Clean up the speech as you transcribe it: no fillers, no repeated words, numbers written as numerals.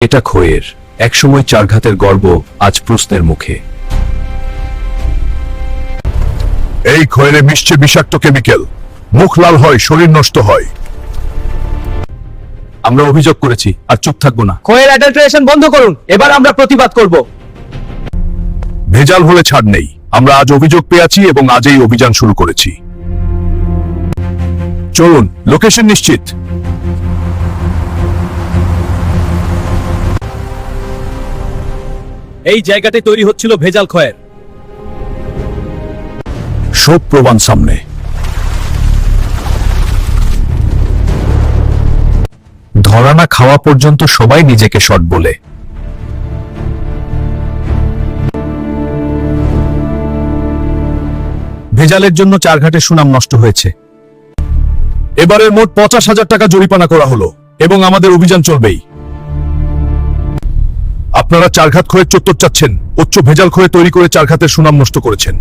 এটা খয়ের একসময় চারঘাতের গর্ব, আজ প্রশ্নের মুখে। এই খয়েরে মিশছে বিষাক্ত কেমিক্যাল, মুখ লাল হয়, শরীর নষ্ট হয়। আমরা অভিযোগ করেছি, আর চুপ থাকবো না। খয়ের অ্যাডাল্টারেশন বন্ধ করুন, এবার আমরা প্রতিবাদ করব। ভেজাল হলে ছাড় নেই। আমরা আজ অভিযোগ পেয়েছি এবং আজই অভিযান শুরু করেছি। চলুন, লোকেশন নিশ্চিত। এই জায়গাতে তৈরি হচ্ছিল ভেজাল খয়ের। সব প্রমাণ সামনে। ধরা না খাওয়া পর্যন্ত সবাই নিজেকে শট বলে। ভেজালের জন্য চারঘাটের সুনাম নষ্ট হয়েছে। এবারের মোট 50,000 টাকা জরিমানা করা হলো এবং আমাদের অভিযান চলবেই। আপনারা চারঘাট খয়ের চত্বর চাচ্ছেন, উচ্চ ভেজাল খয়ে তৈরি করে চারঘাটের সুনাম নষ্ট করেছেন।